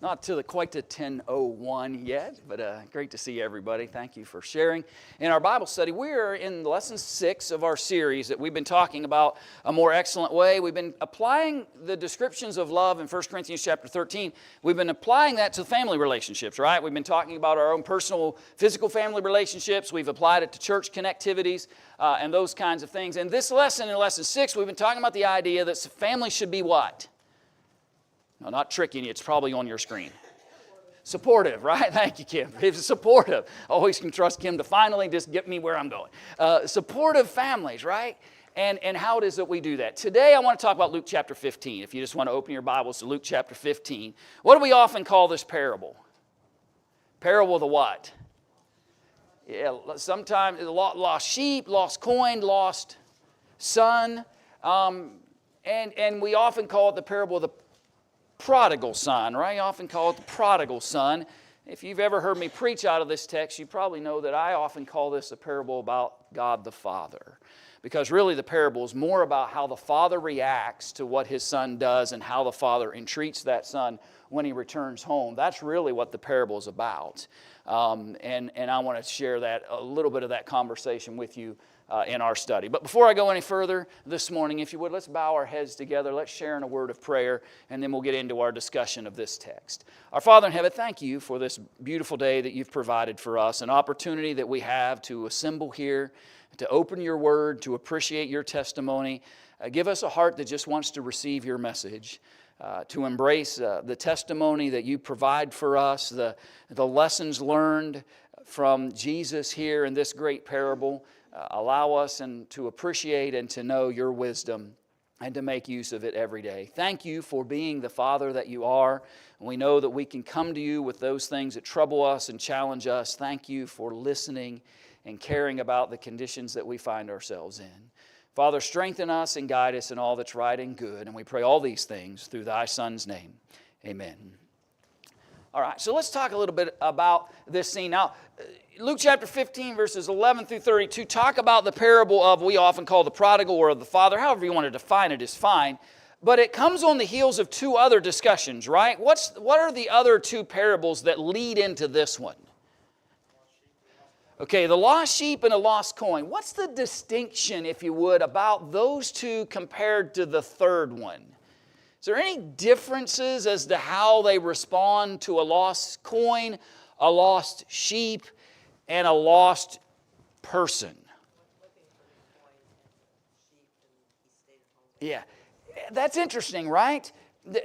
Not to quite to 10:01 yet, but great to see everybody. Thank you for sharing. In our Bible study, we are in lesson 6 of our series that we've been talking about a more excellent way. We've been applying the descriptions of love in 1 Corinthians chapter 13. We've been applying that to family relationships, right? We've been talking about our own personal physical family relationships. We've applied it to church connectivities and those kinds of things. And this lesson, in lesson 6, we've been talking about the idea that family should be what? No, not tricking you. It's probably on your screen. Supportive, right? Thank you, Kim. It's supportive. Always can trust Kim to finally just get me where I'm going. Supportive families, right? And how it is that we do that. Today I want to talk about Luke chapter 15. If you just want to open your Bibles to Luke chapter 15. What do we often call this parable? Parable of the what? Yeah, sometimes lost sheep, lost coin, lost son. And we often call it the parable of the prodigal son, right? You often call it the prodigal son. If you've ever heard me preach out of this text, you probably know that I often call this a parable about God the Father. Because really the parable is more about how the Father reacts to what His Son does and how the Father entreats that Son when He returns home. That's really what the parable is about. And I want to share that, a little bit of that conversation with you in our study. But before I go any further this morning, if you would, let's bow our heads together. Let's share in a word of prayer, and then we'll get into our discussion of this text. Our Father in heaven, thank you for this beautiful day that you've provided for us, an opportunity that we have to assemble here, to open your word, to appreciate your testimony. Give us a heart that just wants to receive your message, to embrace the testimony that you provide for us, the lessons learned from Jesus here in this great parable. Allow us to appreciate and to know your wisdom and to make use of it every day. Thank you for being the Father that you are. We know that we can come to you with those things that trouble us and challenge us. Thank you for listening and caring about the conditions that we find ourselves in. Father, strengthen us and guide us in all that's right and good. And we pray all these things through thy Son's name. Amen. All right, so let's talk a little bit about this scene. Now, Luke chapter 15, verses 11 through 32, talk about the parable of, we often call the prodigal or of the father. However you want to define it is fine. But it comes on the heels of two other discussions, right? What are the other two parables that lead into this one? Okay, the lost sheep and the lost coin. What's the distinction, if you would, about those two compared to the third one? Is there any differences as to how they respond to a lost coin, a lost sheep, and a lost person? Yeah, that's interesting, right?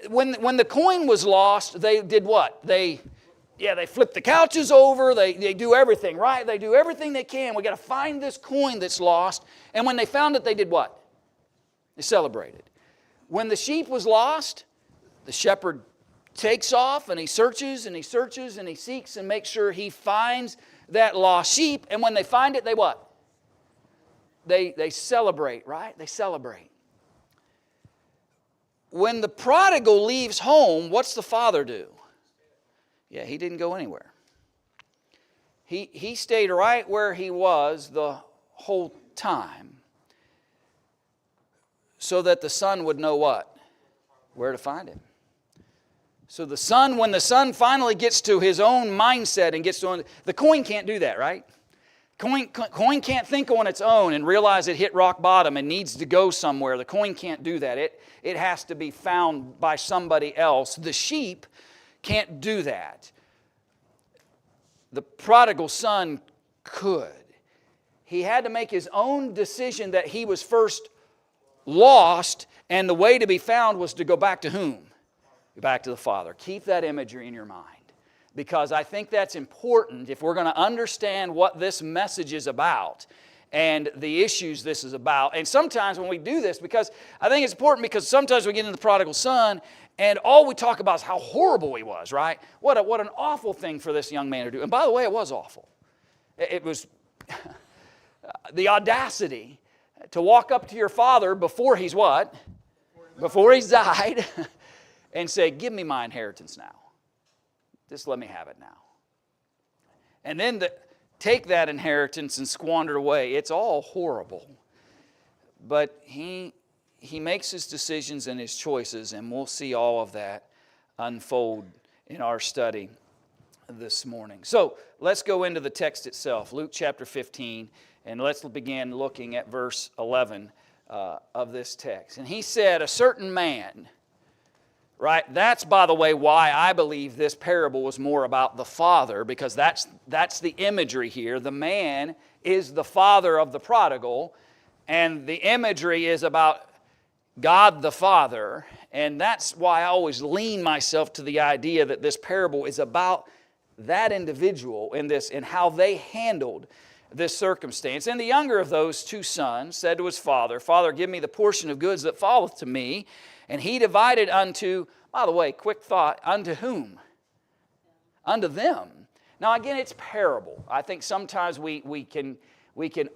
When the coin was lost, they did what? They flip the couches over, they do everything, right? They do everything they can. We got to find this coin that's lost. And when they found it, they did what? They celebrated. When the sheep was lost, the shepherd takes off and he searches and he searches and he seeks and makes sure he finds that lost sheep. And when they find it, they what? They celebrate, right? They celebrate. When the prodigal leaves home, what's the father do? Yeah, he didn't go anywhere. He stayed right where he was the whole time so that the son would know what? Where to find him. So the son, when the son finally gets to his own mindset and gets to, the coin can't do that, right? Coin can't think on its own and realize it hit rock bottom and needs to go somewhere. The coin can't do that. It has to be found by somebody else. The sheep can't do that. The prodigal son could. He had to make his own decision that he was first lost, and the way to be found was to go back to whom? Back to the Father. Keep that imagery in your mind, because I think that's important if we're going to understand what this message is about and the issues this is about. And sometimes when we do this, because I think it's important, because sometimes we get into the prodigal son and all we talk about is how horrible he was, right? What an awful thing for this young man to do. And by the way, it was awful. It was the audacity to walk up to your father before he's what? Before he's died and say, give me my inheritance now. Just let me have it now. And then take that inheritance and squander it away. It's all horrible. But he makes his decisions and his choices, and we'll see all of that unfold in our study this morning. So let's go into the text itself, Luke chapter 15, and let's begin looking at verse 11 of this text. And he said, a certain man, right? That's, by the way, why I believe this parable was more about the father, because that's the imagery here. The man is the father of the prodigal, and the imagery is about God the Father, and that's why I always lean myself to the idea that this parable is about that individual in this and how they handled this circumstance. And the younger of those two sons said to his father, Father, give me the portion of goods that falleth to me. And he divided unto, by the way, quick thought, unto whom? Unto them. Now again, it's parable. I think sometimes we can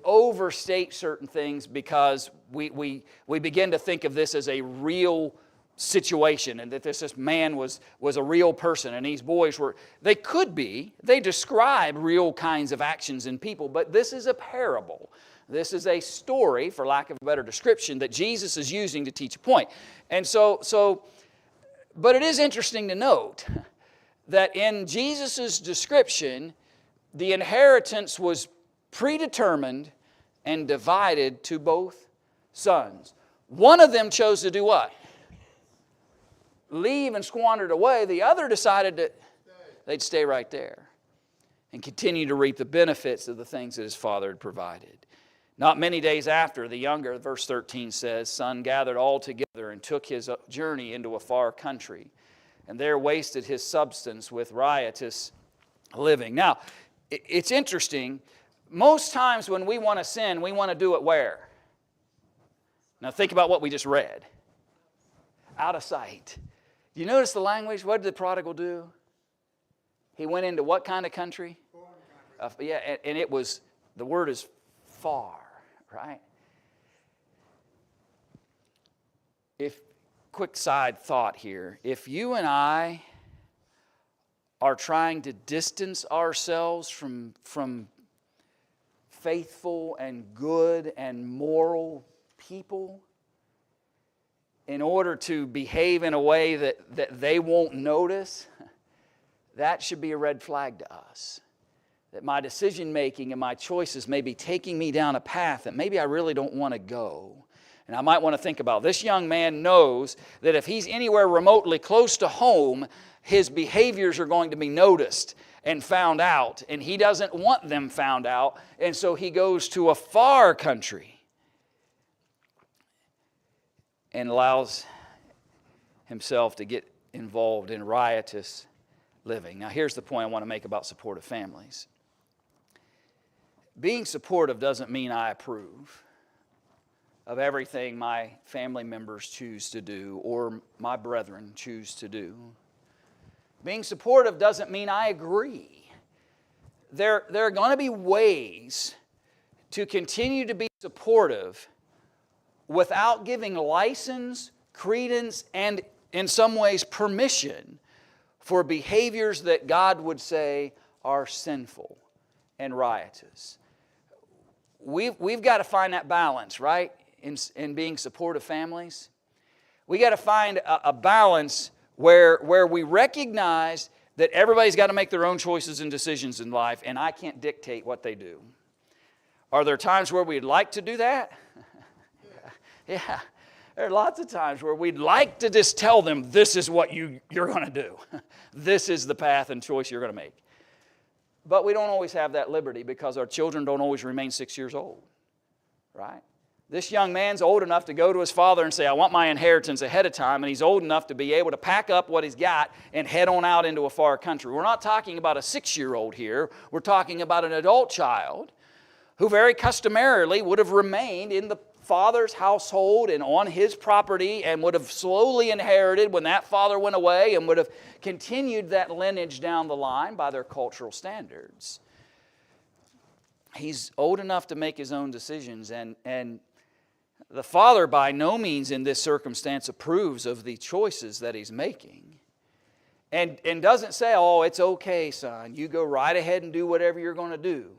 overstate certain things because we begin to think of this as a real situation, and that this man was a real person, and these boys they describe real kinds of actions in people, but this is a parable. This is a story, for lack of a better description, that Jesus is using to teach a point. And but it is interesting to note that in Jesus' description, the inheritance was predetermined and divided to both sons. One of them chose to do what? Leave and squander it away. The other decided that they'd stay right there and continue to reap the benefits of the things that his father had provided. Not many days after, the younger, verse 13 says, son gathered all together and took his journey into a far country, and there wasted his substance with riotous living. Now, it's interesting. Most times when we want to sin, we want to do it where? Now think about what we just read. Out of sight. Do you notice the language? What did the prodigal do? He went into what kind of country? And it was, the word is far, right? Quick side thought here. If you and I are trying to distance ourselves from faithful and good and moral people in order to behave in a way that they won't notice, that should be a red flag to us. That my decision making and my choices may be taking me down a path that maybe I really don't want to go. And I might want to think about, this young man knows that if he's anywhere remotely close to home, his behaviors are going to be noticed and found out, and he doesn't want them found out, and so he goes to a far country and allows himself to get involved in riotous living. Now here's the point I want to make about supportive families. Being supportive doesn't mean I approve of everything my family members choose to do or my brethren choose to do. Being supportive doesn't mean I agree. There are going to be ways to continue to be supportive without giving license, credence, and in some ways permission for behaviors that God would say are sinful and riotous. We've got to find that balance, right, in being supportive families. We got to find a balance where we recognize that everybody's got to make their own choices and decisions in life, and I can't dictate what they do. Are there times where we'd like to do that? Yeah. There are lots of times where we'd like to just tell them, this is what you're going to do. This is the path and choice you're going to make. But we don't always have that liberty because our children don't always remain 6 years old, right? This young man's old enough to go to his father and say, I want my inheritance ahead of time, and he's old enough to be able to pack up what he's got and head on out into a far country. We're not talking about a 6-year-old here. We're talking about an adult child who very customarily would have remained in the father's household and on his property and would have slowly inherited when that father went away and would have continued that lineage down the line by their cultural standards. He's old enough to make his own decisions, and the father by no means in this circumstance approves of the choices that he's making. And doesn't say, oh, it's okay, son, you go right ahead and do whatever you're going to do.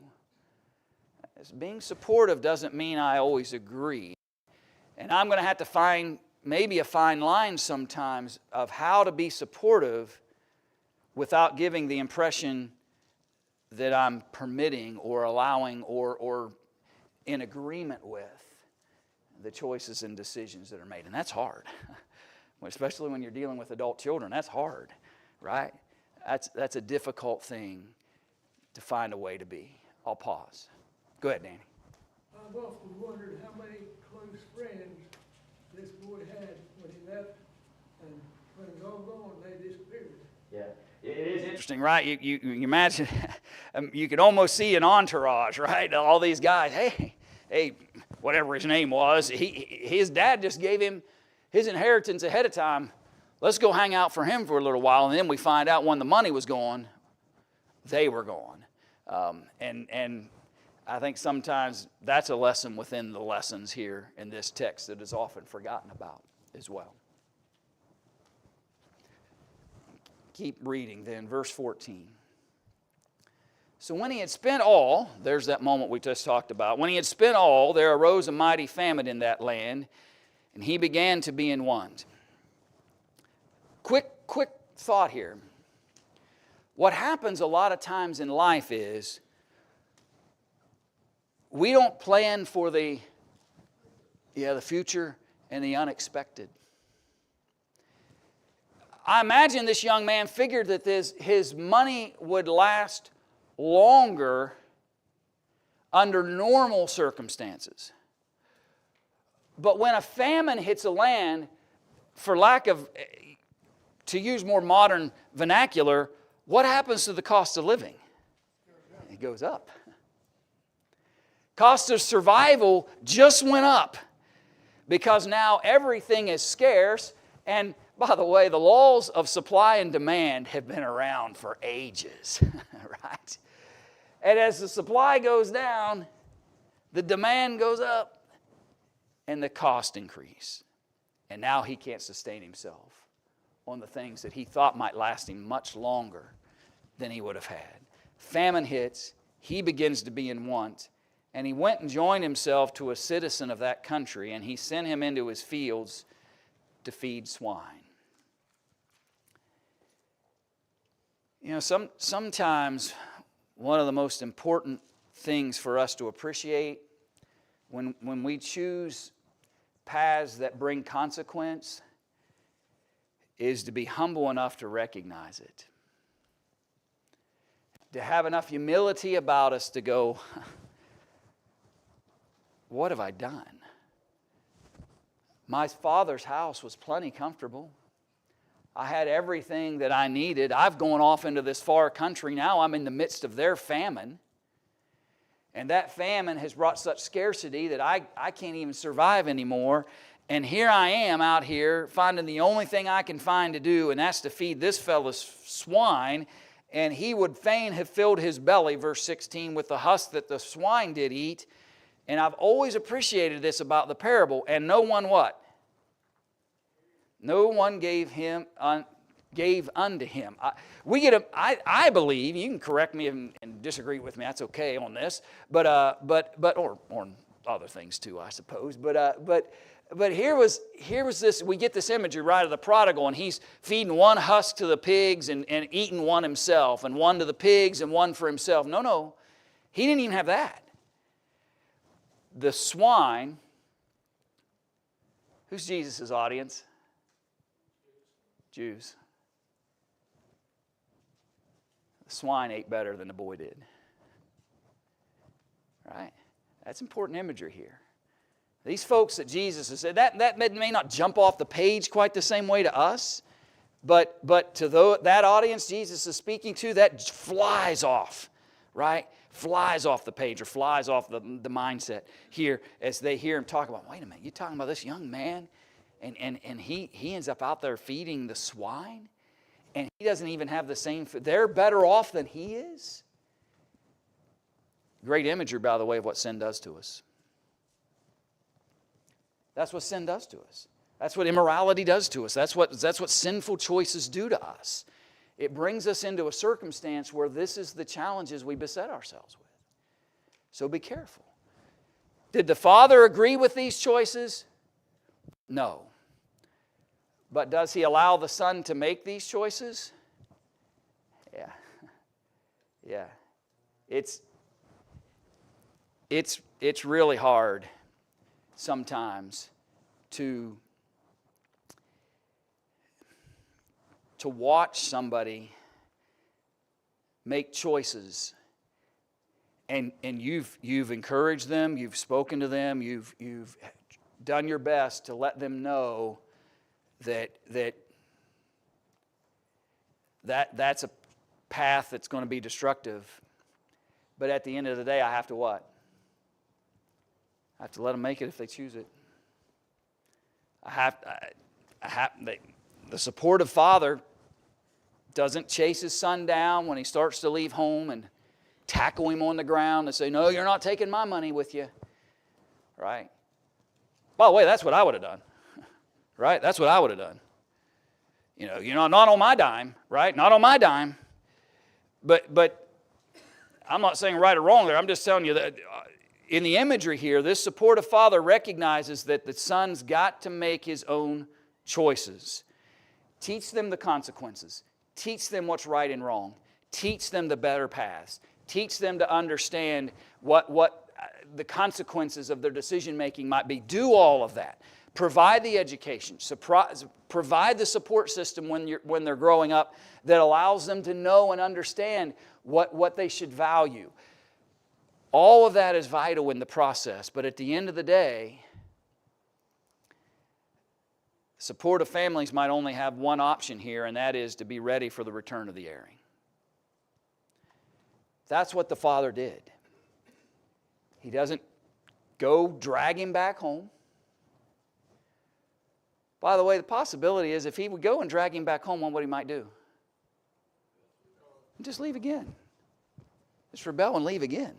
Being supportive doesn't mean I always agree. And I'm going to have to find maybe a fine line sometimes of how to be supportive without giving the impression that I'm permitting or allowing or in agreement with the choices and decisions that are made. And that's hard, especially when you're dealing with adult children. That's hard, right? That's a difficult thing to find a way to be. I'll pause. Go ahead, Danny. I've often wondered how many close friends this boy had when he left, and when it was all gone, they disappeared. Yeah, it is interesting, right? You imagine, you could almost see an entourage, right? All these guys, hey, whatever his name was, his dad just gave him his inheritance ahead of time. Let's go hang out for him for a little while, and then we find out when the money was gone, they were gone. And I think sometimes that's a lesson within the lessons here in this text that is often forgotten about as well. Keep reading then, verse 14. So when he had spent all, there's that moment we just talked about. When he had spent all, there arose a mighty famine in that land, and he began to be in want. Quick thought here. What happens a lot of times in life is we don't plan for the future and the unexpected. I imagine this young man figured that his money would last longer under normal circumstances. But when a famine hits a land, for lack of, to use more modern vernacular, what happens to the cost of living? It goes up. Cost of survival just went up because now everything is scarce. And by the way, the laws of supply and demand have been around for ages, right? And as the supply goes down, the demand goes up and the cost increase. And now he can't sustain himself on the things that he thought might last him much longer than he would have had. Famine hits, he begins to be in want, and he went and joined himself to a citizen of that country, and he sent him into his fields to feed swine. You know, sometimes one of the most important things for us to appreciate when we choose paths that bring consequence is to be humble enough to recognize it. To have enough humility about us to go, what have I done? My father's house was plenty comfortable. I had everything that I needed. I've gone off into this far country. Now I'm in the midst of their famine. And that famine has brought such scarcity that I can't even survive anymore. And here I am out here finding the only thing I can find to do, and that's to feed this fellow's swine. And he would fain have filled his belly, verse 16, with the husk that the swine did eat. And I've always appreciated this about the parable. And no one what? No one gave unto him. I believe, you can correct me and disagree with me, that's okay on this, but or other things too, I suppose. But here was this, we get this imagery, right, of the prodigal, and he's feeding one husk to the pigs and eating one himself, and one to the pigs and one for himself. No, he didn't even have that. The swine, who's Jesus' audience? Jews. The swine ate better than the boy did. Right? That's important imagery here. These folks that Jesus has said, that may not jump off the page quite the same way to us, but to that audience Jesus is speaking to, that flies off, right? Flies off the page or flies off the mindset here as they hear him talk about, wait a minute, you're talking about this young man? And he ends up out there feeding the swine, and he doesn't even have the same food. They're better off than he is. Great imagery, by the way, of what sin does to us. That's what sin does to us. That's what immorality does to us. That's what sinful choices do to us. It brings us into a circumstance where this is the challenges we beset ourselves with. So be careful. Did the Father agree with these choices? No. But does He allow the Son to make these choices? Yeah. It's really hard sometimes to watch somebody make choices, and you've encouraged them, you've spoken to them, you've done your best to let them know that's a path that's going to be destructive. But at the end of the day, I have to what? I have to let them make it if they choose it. The supportive father doesn't chase his son down when he starts to leave home and tackle him on the ground and say, no, you're not taking my money with you. Right? By the way, that's what I would have done. Right? That's what I would have done. You know, not on my dime, right? Not on my dime. But I'm not saying right or wrong there. I'm just telling you that in the imagery here, this supportive father recognizes that the son's got to make his own choices. Teach them the consequences. Teach them what's right and wrong. Teach them the better paths. Teach them to understand what the consequences of their decision making might be. Do all of that. Provide the education. Provide the support system when they're growing up that allows them to know and understand what they should value. All of that is vital in the process, but at the end of the day, supportive families might only have one option here, and that is to be ready for the return of the erring. That's what the father did. He doesn't go drag him back home. By the way, the possibility is if he would go and drag him back home, what he might do? Just leave again. Just rebel and leave again.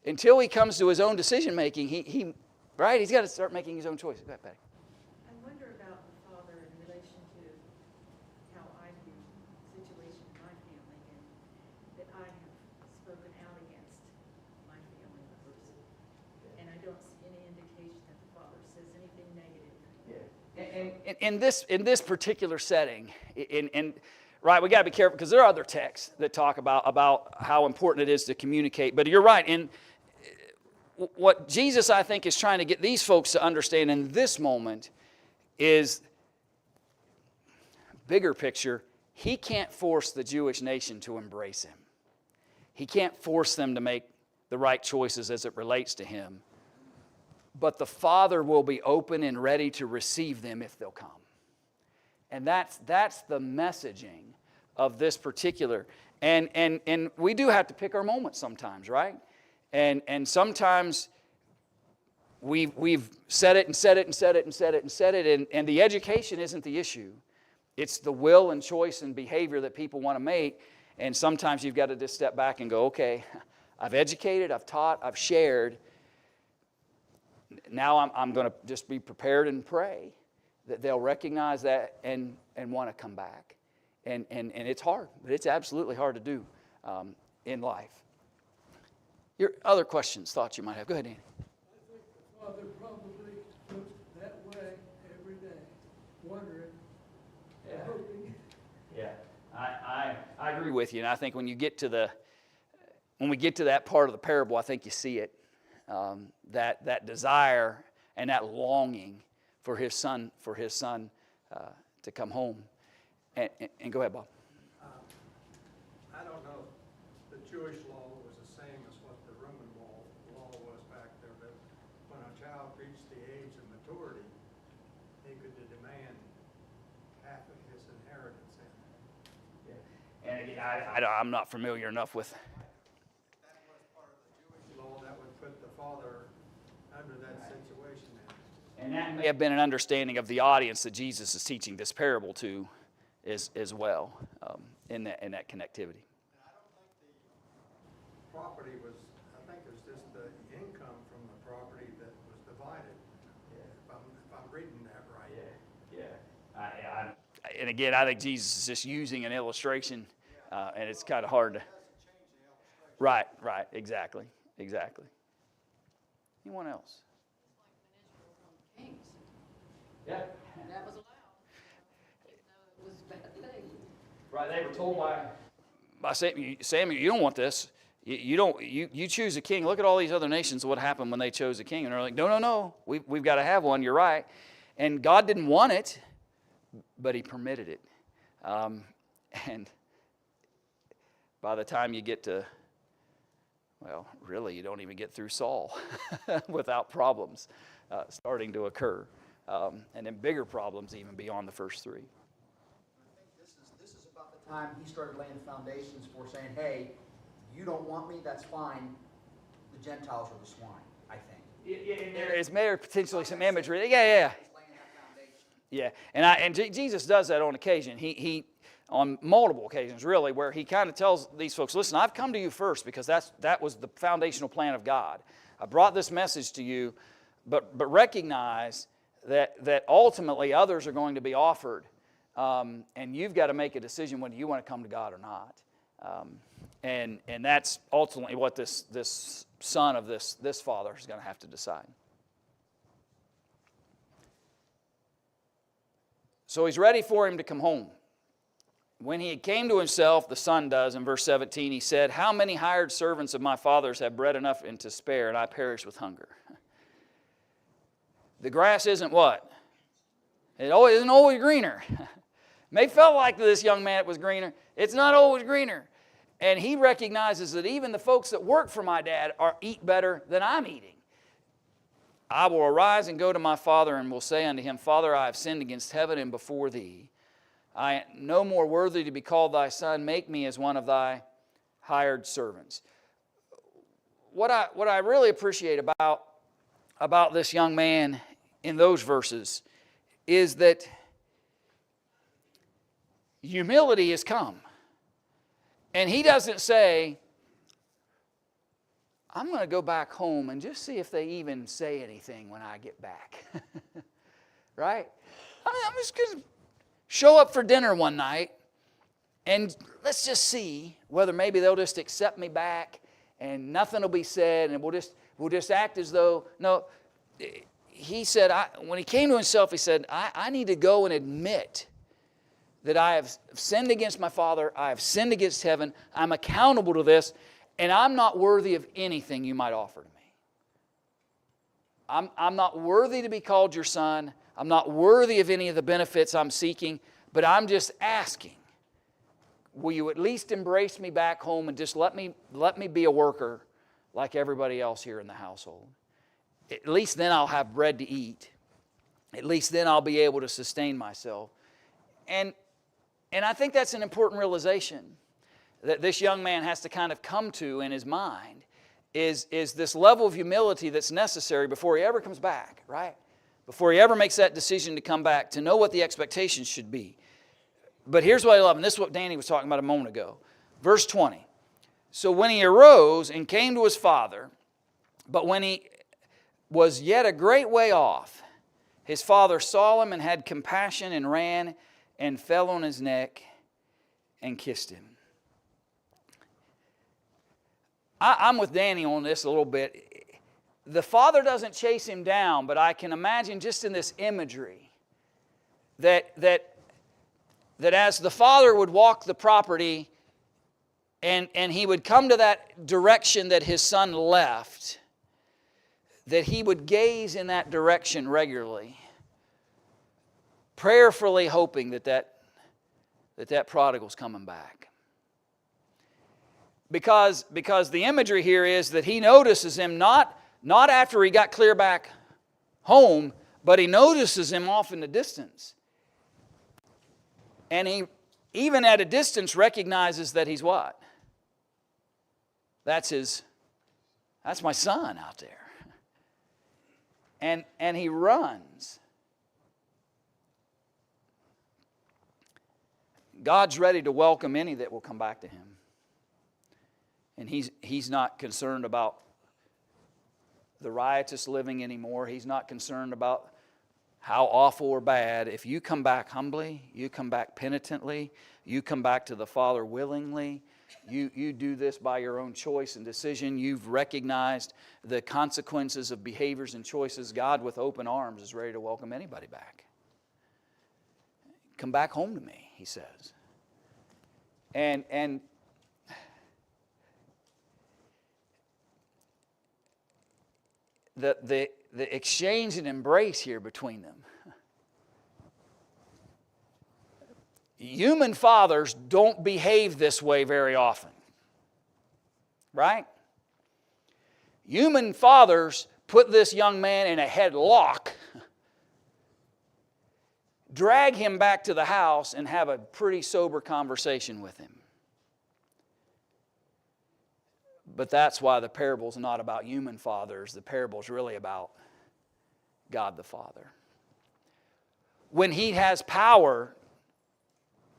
Until he comes to his own decision making, he's got to start making his own choices. Go ahead, Patty. I wonder about the father in relation to how I view the situation in my family, and that I have spoken out against my family members. And I don't see any indication that the father says anything negative. In this particular setting, right, we got to be careful because there are other texts that talk about how important it is to communicate. But you're right. What Jesus, I think, is trying to get these folks to understand in this moment is, bigger picture, he can't force the Jewish nation to embrace him. He can't force them to make the right choices as it relates to him. But the Father will be open and ready to receive them if they'll come. And that's the messaging of this particular. And we do have to pick our moments sometimes, right? And sometimes we've said it and said it and said it and said it and said it, and the education isn't the issue. It's the will and choice and behavior that people want to make. And sometimes you've got to just step back and go, okay, I've educated, I've taught, I've shared. Now I'm going to just be prepared and pray that they'll recognize that and want to come back. And it's hard, but it's absolutely hard to do in life. Your other questions, thoughts you might have. Go ahead, Andy. I think the father probably looks that way every day, wondering, hoping. Yeah, I agree with you, and I think when we get to that part of the parable, I think you see it, that desire and that longing for his son to come home. And go ahead, Bob. I don't know if the Jewish law was the same as what the Roman law was back there, but when a child reached the age of maturity, he could demand half of his inheritance. And again, I'm not familiar enough with. That was part of the Jewish law that would put the father under that situation. And that may have been an understanding of the audience that Jesus is teaching this parable to as well in that connectivity. I don't think the property was, I think it was just the income from the property that was divided, if I'm reading that right. Yeah. And again, I think Jesus is just using an illustration, and it's kind of hard to. Right, exactly. Anyone else? Kings. Yeah. That was allowed, even though it was a bad thing. Right, they were told by I say, Samuel, you don't want this. You choose a king. Look at all these other nations, what happened when they chose a king. And they're like, no, we've got to have one. You're right. And God didn't want it, but he permitted it. And by the time you get to, well, really, you don't even get through Saul without problems starting to occur. And then bigger problems even beyond the first three. I think this is about the time he started laying the foundations for saying, hey, you don't want me, that's fine. The Gentiles are the swine, I think. There's potentially some imagery. Yeah. He's laying that foundation. Yeah, and Jesus does that on occasion. He on multiple occasions, really, where he kind of tells these folks, listen, I've come to you first because that was the foundational plan of God. I brought this message to you, but recognize that ultimately others are going to be offered, and you've got to make a decision whether you want to come to God or not. And that's ultimately what this son of this father is going to have to decide. So he's ready for him to come home. When he came to himself, the son does, in verse 17, he said, how many hired servants of my father's have bread enough and to spare, and I perish with hunger? The grass isn't what? It isn't always greener. May felt like to this young man it was greener. It's not always greener. And he recognizes that even the folks that work for my dad eat better than I'm eating. I will arise and go to my father and will say unto him, Father, I have sinned against heaven and before thee. I am no more worthy to be called thy son. Make me as one of thy hired servants. What I really appreciate about this young man in those verses is that humility has come. And he doesn't say, I'm going to go back home and just see if they even say anything when I get back. Right? I'm just going to show up for dinner one night and let's just see whether maybe they'll just accept me back and nothing will be said and we'll just act as though, no. He said, when he came to himself, he said, I need to go and admit that I have sinned against my father, I have sinned against heaven, I'm accountable to this, and I'm not worthy of anything you might offer to me. I'm not worthy to be called your son, I'm not worthy of any of the benefits I'm seeking, but I'm just asking, will you at least embrace me back home and just let me be a worker like everybody else here in the household? At least then I'll have bread to eat. At least then I'll be able to sustain myself. And I think that's an important realization that this young man has to kind of come to in his mind is this level of humility that's necessary before he ever comes back, right? Before he ever makes that decision to come back, to know what the expectations should be. But here's what I love, and this is what Danny was talking about a moment ago. Verse 20. So when he arose and came to his father, but when he was yet a great way off, his father saw him and had compassion and ran and fell on his neck and kissed him. I'm with Danny on this a little bit. The father doesn't chase him down, but I can imagine just in this imagery that as the father would walk the property and he would come to that direction that his son left, that he would gaze in that direction regularly, prayerfully hoping that prodigal's coming back. Because the imagery here is that he notices him not after he got clear back home, but he notices him off in the distance. And he, even at a distance, recognizes that he's what? That's my son out there. And he runs. God's ready to welcome any that will come back to him. And he's not concerned about the riotous living anymore. He's not concerned about how awful or bad. If you come back humbly, you come back penitently, you come back to the Father willingly, you do this by your own choice and decision, you've recognized the consequences of behaviors and choices, God with open arms is ready to welcome anybody back. Come back home to me, he says. And the exchange and embrace here between them. Human fathers don't behave this way very often. Right? Human fathers put this young man in a headlock, drag him back to the house, and have a pretty sober conversation with him. But that's why the parable's not about human fathers. The parable's really about God the Father. When He has power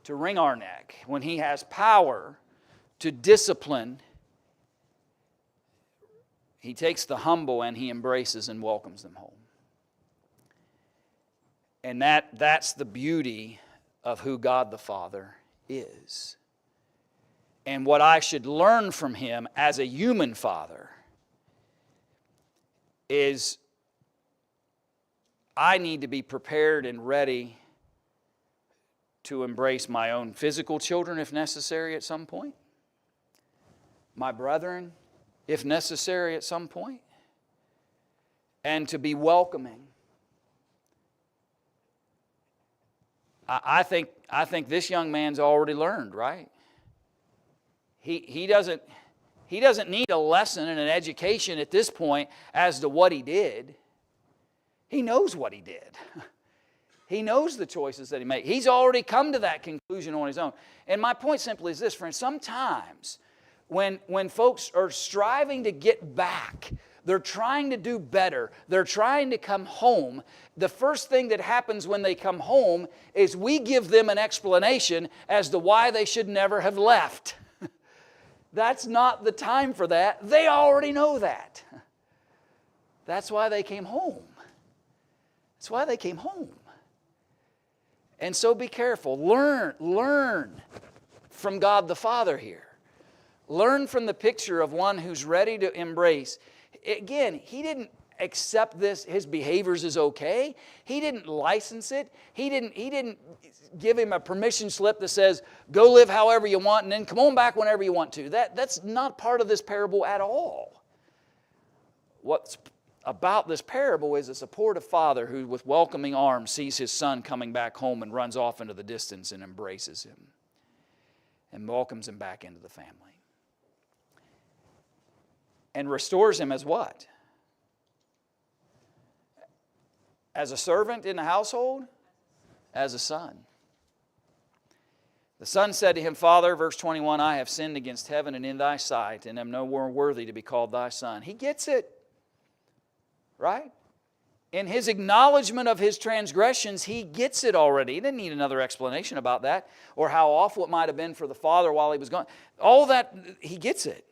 to wring our neck, when He has power to discipline, He takes the humble and He embraces and welcomes them home. And that's the beauty of who God the Father is. And what I should learn from Him as a human father is I need to be prepared and ready to embrace my own physical children if necessary at some point, my brethren if necessary at some point, and to be welcoming. I think this young man's already learned, right? He doesn't need a lesson and an education at this point as to what he did. He knows what he did. He knows the choices that he made. He's already come to that conclusion on his own. And my point simply is this, friends. Sometimes when folks are striving to get back, they're trying to do better, they're trying to come home, the first thing that happens when they come home is we give them an explanation as to why they should never have left. That's not the time for that. They already know that. That's why they came home. That's why they came home. And so be careful. Learn from God the Father here. Learn from the picture of one who's ready to embrace. Again, He didn't accept this, his behaviors is okay. He didn't license it. He didn't give him a permission slip that says, go live however you want and then come on back whenever you want to. That's not part of this parable at all. What's about this parable is a supportive father who with welcoming arms sees his son coming back home and runs off into the distance and embraces him and welcomes him back into the family. And restores him as what? As a servant in the household? As a son. The son said to him, Father, verse 21, I have sinned against heaven and in thy sight, and am no more worthy to be called thy son. He gets it. Right? In his acknowledgement of his transgressions, he gets it already. He didn't need another explanation about that, or how awful it might have been for the father while he was gone. All that, he gets it.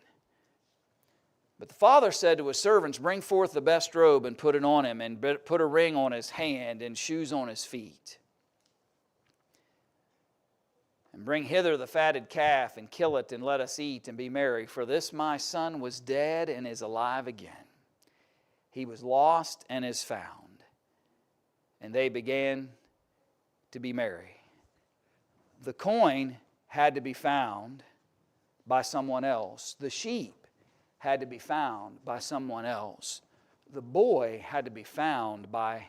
But the father said to his servants, bring forth the best robe and put it on him, and put a ring on his hand and shoes on his feet. And bring hither the fatted calf, and kill it, and let us eat and be merry. For this my son was dead and is alive again. He was lost and is found. And they began to be merry. The coin had to be found by someone else. The sheep had to be found by someone else. The boy had to be found by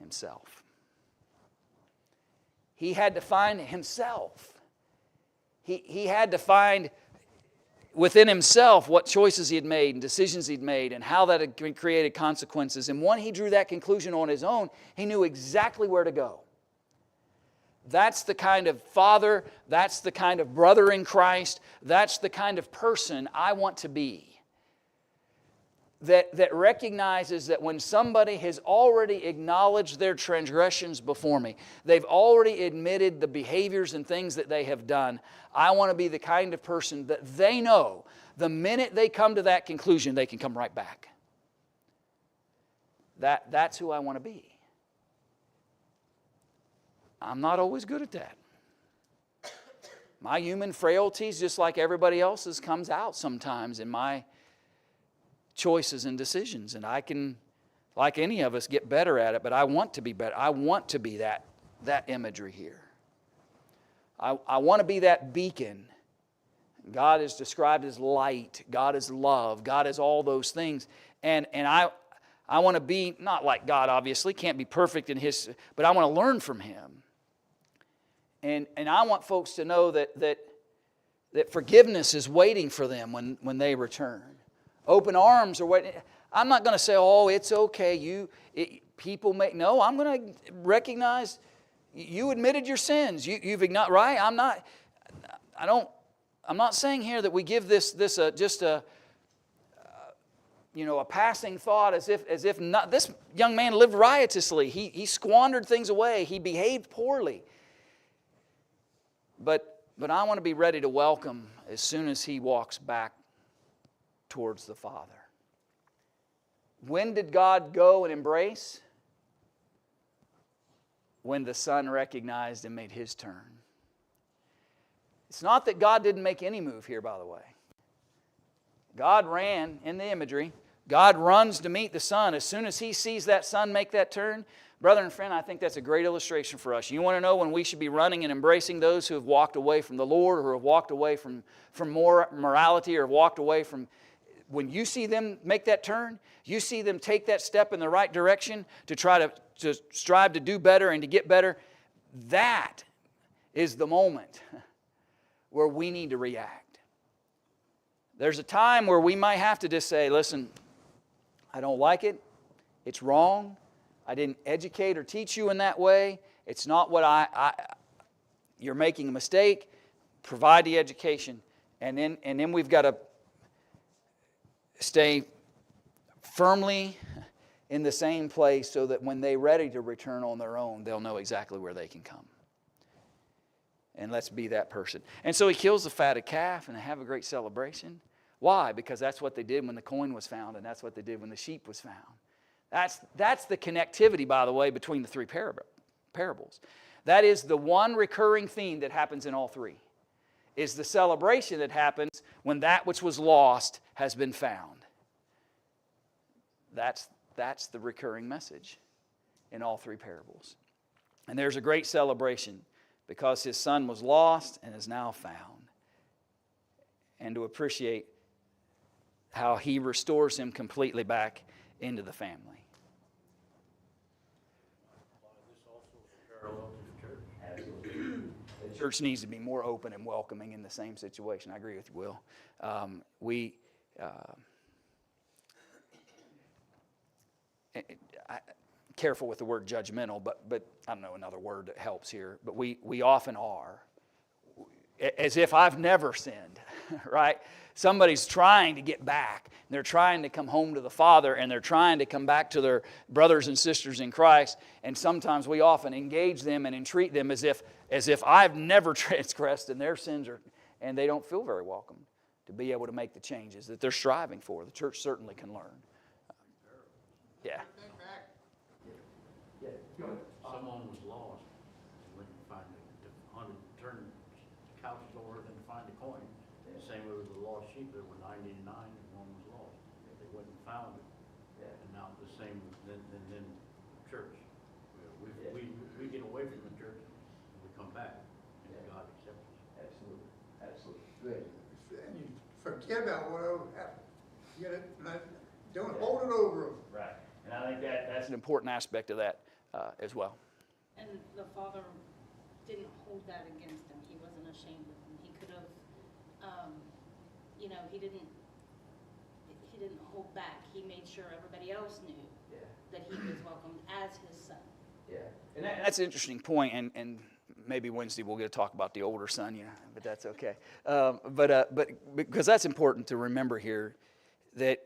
himself. He had to find himself. He had to find within himself what choices he had made and decisions he'd made and how that had created consequences. And when he drew that conclusion on his own, he knew exactly where to go. That's the kind of father, that's the kind of brother in Christ, that's the kind of person I want to be. That recognizes that when somebody has already acknowledged their transgressions before me, they've already admitted the behaviors and things that they have done, I want to be the kind of person that they know the minute they come to that conclusion, they can come right back. That's who I want to be. I'm not always good at that. My human frailties, just like everybody else's, comes out sometimes in my choices and decisions. And I can, like any of us, get better at it, but I want to be better. I want to be that imagery here. I want to be that beacon. God is described as light. God is love. God is all those things. And I want to be, not like God obviously, can't be perfect in His, but I want to learn from Him. And I want folks to know that forgiveness is waiting for them when they return. Open arms are waiting. I'm not going to say, oh, it's okay. People may, no, I'm going to recognize you admitted your sins. You've acknowledged, right? I'm not saying here that we give this just a passing thought as if not. This young man lived riotously. He squandered things away. He behaved poorly. But I want to be ready to welcome as soon as he walks back towards the Father. When did God go and embrace? When the Son recognized and made His turn. It's not that God didn't make any move here, by the way. God ran in the imagery. God runs to meet the Son. As soon as He sees that Son make that turn, brother and friend, I think that's a great illustration for us. You want to know when we should be running and embracing those who have walked away from the Lord, or have walked away from more morality, or walked away from... When you see them make that turn, you see them take that step in the right direction to try to strive to do better and to get better, that is the moment where we need to react. There's a time where we might have to just say, listen, I don't like it. It's wrong. I didn't educate or teach you in that way. It's not what you're making a mistake. Provide the education. And then we've got to stay firmly in the same place so that when they're ready to return on their own, they'll know exactly where they can come. And let's be that person. And so he kills the fatted calf and they have a great celebration. Why? Because that's what they did when the coin was found, and that's what they did when the sheep was found. That's the connectivity, by the way, between the three parables. That is the one recurring theme that happens in all three, is the celebration that happens when that which was lost has been found. That's the recurring message in all three parables. And there's a great celebration because his son was lost and is now found. And to appreciate how he restores him completely back into the family. The church needs to be more open and welcoming in the same situation. I agree with you, Will. Careful with the word judgmental, but I don't know another word that helps here. But we often are, as if I've never sinned, right? Somebody's trying to get back. They're trying to come home to the Father, and they're trying to come back to their brothers and sisters in Christ. And sometimes we often engage them and entreat them as if I've never transgressed and their sins are, and they don't feel very welcome to be able to make the changes that they're striving for. The church certainly can learn. Yeah. Someone was lost, went to find hunted, turned the couch over and find the coin. The same way with the lost sheep, there were 99 and one was lost. They went and found it. And now the same, then church. We get away from the church and we come back and God accepts us. Absolutely. Good. And you forget about whatever happened. Get it? Don't hold it over them. Right. And I think that's an important aspect of that as well. And the father didn't hold that against him. He wasn't ashamed of him. He could have, he didn't hold back. He made sure everybody else knew that he was welcomed as his son. Yeah. And that's an interesting point, and maybe Wednesday we'll get to talk about the older son, but that's okay. But because that's important to remember here, that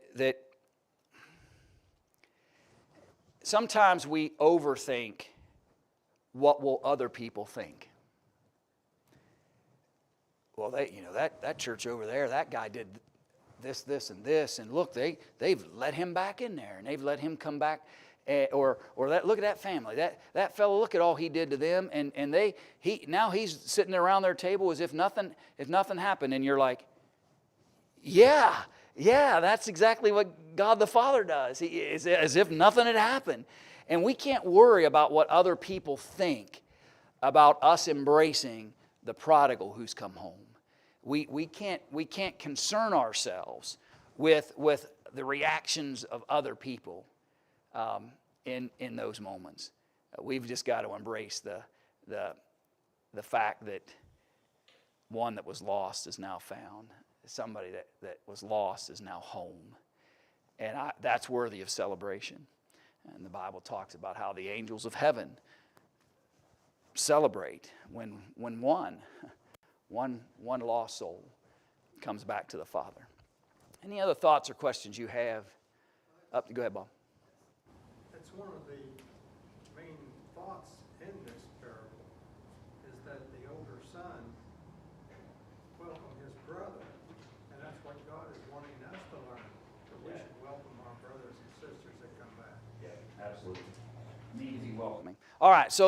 sometimes we overthink what will other people think. Well, that church over there, that guy did this, and this, and look, they've let him back in there, and they've let him come back, or look at that family, that fellow, look at all he did to them, and now he's sitting around their table as if nothing happened, and you're like, yeah, that's exactly what God the Father does. He is as if nothing had happened. And we can't worry about what other people think about us embracing the prodigal who's come home. We can't concern ourselves with the reactions of other people. in those moments. We've just got to embrace the fact that one that was lost is now found. Somebody that was lost is now home. And that's worthy of celebration. And the Bible talks about how the angels of heaven celebrate when one lost soul comes back to the Father. Any other thoughts or questions you have? Go ahead, Bob. That's one of the main thoughts in this parable, is that the older son welcomed his brother, and that's what God is wanting us to learn, that we should welcome our brothers and sisters that come back. Absolutely. Easy welcoming. All right, so